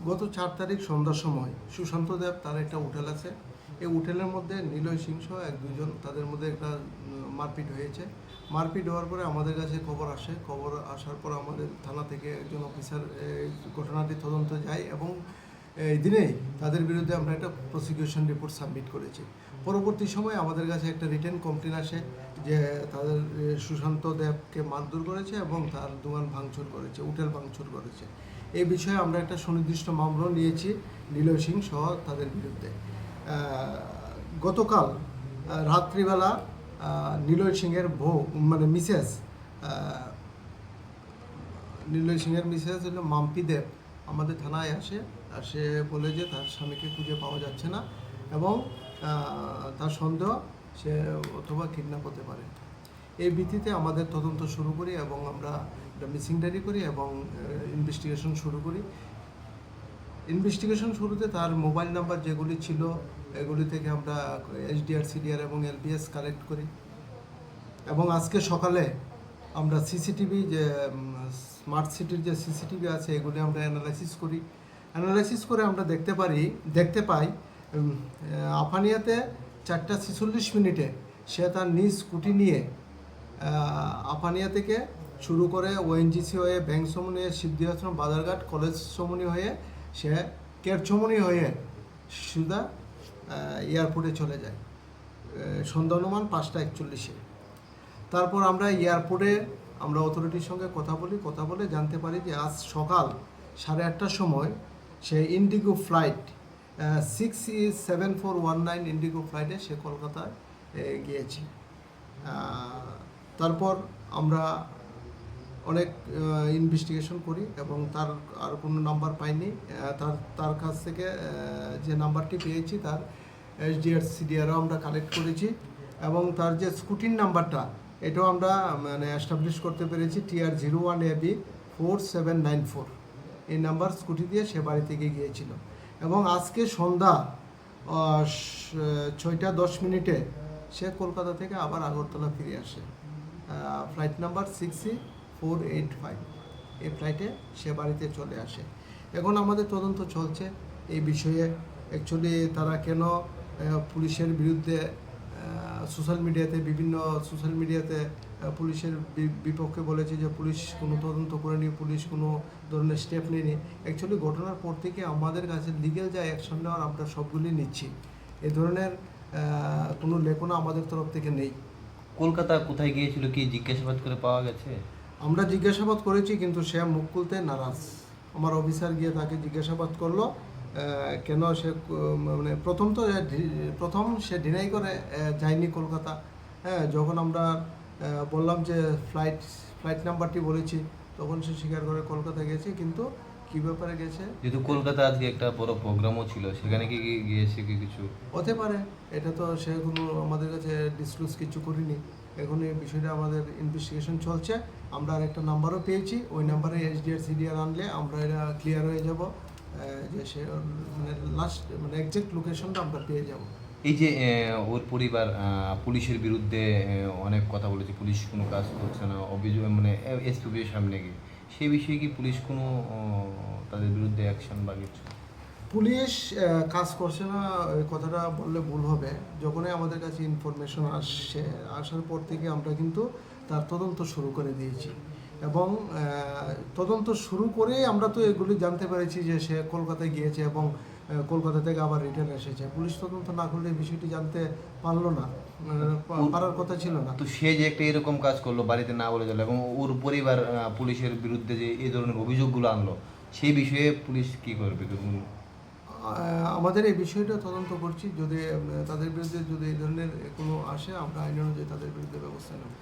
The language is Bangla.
গত 4 তারিখ সন্ধ্যার সময় সুশান্ত দেব তার একটা হোটেল আছে, এই হোটেলের মধ্যে নিলয় সিং সহ 1-2 জন তাদের মধ্যে একটা মারপিট হয়েছে। মারপিট হওয়ার পরে আমাদের কাছে খবর আসে, খবর আসার পর আমাদের থানা থেকে একজন অফিসার ঘটনাটি তদন্ত যায় এবং এই দিনেই তাদের বিরুদ্ধে আমরা একটা প্রসিকিউশন রিপোর্ট সাবমিট করেছি। পরবর্তী সময়ে আমাদের কাছে একটা রিটেন কমপ্লেন আসে যে তাদের সুশান্ত দেবকে মারধর করেছে এবং তার দোকান ভাঙচুর করেছে, হোটেল ভাঙচুর করেছে। এই বিষয়ে আমরা একটা সুনির্দিষ্ট মামলা নিয়েছি নিলয় সিং সহ তাদের বিরুদ্ধে। গতকাল রাত্রিবেলা নিলয় সিংয়ের বউ মানে মিসেস নিলয় সিংয়ের মিসেস হলো মাম্পি দেব আমাদের থানায় আসে, আর সে বলে যে তার স্বামীকে খুঁজে পাওয়া যাচ্ছে না এবং তার সন্দেহ সে অথবা কিডন্যাপ হতে পারে। এই ভিত্তিতে আমাদের তদন্ত শুরু করি এবং আমরা একটা মিসিং ডায়েরি করি এবং ইনভেস্টিগেশন শুরু করি। ইনভেস্টিগেশন শুরুতে তার মোবাইল নাম্বার যেগুলি ছিল এগুলি থেকে আমরা SDR, CDR এবং LBS কালেক্ট করি এবং আজকে সকালে আমরা সিসিটিভি যে স্মার্ট সিটির যে সিসিটিভি আছে এগুলি আমরা অ্যানালাইসিস করে আমরা দেখতে পাই আফানিয়াতে 4:46 সে তার নিজ স্কুটি নিয়ে আফানিয়া থেকে শুরু করে ONGC হয়ে ব্যাংক চমনি হয়ে সিদ্ধি আশ্রম বাজারঘাট কলেজ চমনি হয়ে সে কের চমনি হয়ে সুদা এয়ারপোর্টে চলে যায় সন্ধ্যা অনুমান 5:41। তারপর আমরা এয়ারপোর্টে আমরা অথরিটির সঙ্গে কথা বলে জানতে পারি যে আজ সকাল 8:30টার সময় সে ইন্ডিগো ফ্লাইট 67419 ইন্ডিগো ফ্লাইটে সে কলকাতায় গিয়েছে। তারপর আমরা অনেক ইনভেস্টিগেশন করি এবং তার আর কোনো নাম্বার পাইনি। তার কাছ থেকে যে নাম্বারটি পেয়েছি তার SDR, CDRও আমরা কালেক্ট করেছি এবং তার যে স্কুটির নাম্বারটা এটাও আমরা মানে এস্টাবলিশ করতে পেরেছি TR01AB 4794 এই নাম্বার স্কুটি দিয়ে সে বাড়ি থেকে গিয়েছিল এবং আজকে সন্ধ্যা 6:10 সে কলকাতা থেকে আবার আগরতলা ফিরে আসে ফ্লাইট নাম্বার 60485 এই ফ্লাইটে সে বাড়িতে চলে আসে। এখন আমাদের তদন্ত চলছে এই বিষয়ে অ্যাকচুয়ালি তারা কেন পুলিশের বিরুদ্ধে বিভিন্ন সোশ্যাল মিডিয়াতে পুলিশের বিপক্ষে বলেছে যে পুলিশ কোনো তদন্ত করেনি, পুলিশ কোনো ধরনের স্টেপ নেয়নি। অ্যাকচুয়ালি ঘটনার পর থেকে আমাদের কাছে লিগ্যাল যা অ্যাকশন নেওয়ার আমরা সবগুলি নিচ্ছি, এ ধরনের কোনো লেখনা আমাদের তরফ থেকে নেই। কলকাতা কোথায় গিয়েছিল কি জিজ্ঞাসাবাদ করে পাওয়া গেছে? আমরা জিজ্ঞাসাবাদ করেছি কিন্তু সে মুখ খুলতে নারাজ। আমার অফিসার গিয়ে তাকে জিজ্ঞাসাবাদ করলো কেন সে মানে প্রথম সে ডিনাই করে যায়নি কলকাতা। যখন আমরা বললাম যে ফ্লাইট নাম্বারটি বলেছি তখন সে স্বীকার করে কলকাতা গেছে, কিন্তু কী ব্যাপারে গেছে যেহেতু কলকাতা আজকে একটা বড় প্রোগ্রামও ছিল সেখানে কি গিয়েছে কি কিছু হতে পারে, এটা তো সে কোনো আমাদের কাছে ডিসক্লোজ কিছু করিনি। এখন এই বিষয়টা আমাদের ইনভেস্টিগেশন চলছে। আমরা আর একটা নাম্বারও পেয়েছি, ওই নাম্বারে SDR, CDR আনলে আমরা এটা ক্লিয়ার হয়ে যাব যে সে মানে লাস্ট মানে এক্সাক্ট লোকেশনটা আমরা পেয়ে যাব। এই যে ওর পরিবার পুলিশের বিরুদ্ধে অনেক কথা বলেছে, পুলিশ কোনো কাজ করছে না, অভিযোগ মানে SPBর সামনে গিয়ে সেই বিষয়ে কি পুলিশ কোনো তাদের বিরুদ্ধে অ্যাকশন বা কিছু? পুলিশ কাজ করছে না এই কথাটা বললে ভুল হবে। যখনই আমাদের কাছে ইনফরমেশন আসার পর থেকে আমরা কিন্তু তার তদন্ত শুরু করে দিয়েছি এবং তদন্ত শুরু করেই আমরা তো এগুলি জানতে পেরেছি যে সে কলকাতায় গিয়েছে এবং কলকাতা থেকে আবার রিটার্ন এসেছে। পুলিশ তদন্ত না করলে এই বিষয়টি জানতে পারলো না, পারার কথা ছিল না। তো সে যে একটা এরকম কাজ করলো বাড়িতে না বলে চলে এবং ওর পরিবার পুলিশের বিরুদ্ধে যে এই ধরনের অভিযোগগুলো আনলো সেই বিষয়ে পুলিশ কি করবে? আমাদের এই বিষয়টা তদন্ত করছি, যদি তাদের বিরুদ্ধে যদি এই ধরনের কোনো আসে আমরা আইন অনুযায়ী তাদের বিরুদ্ধে ব্যবস্থা নেব।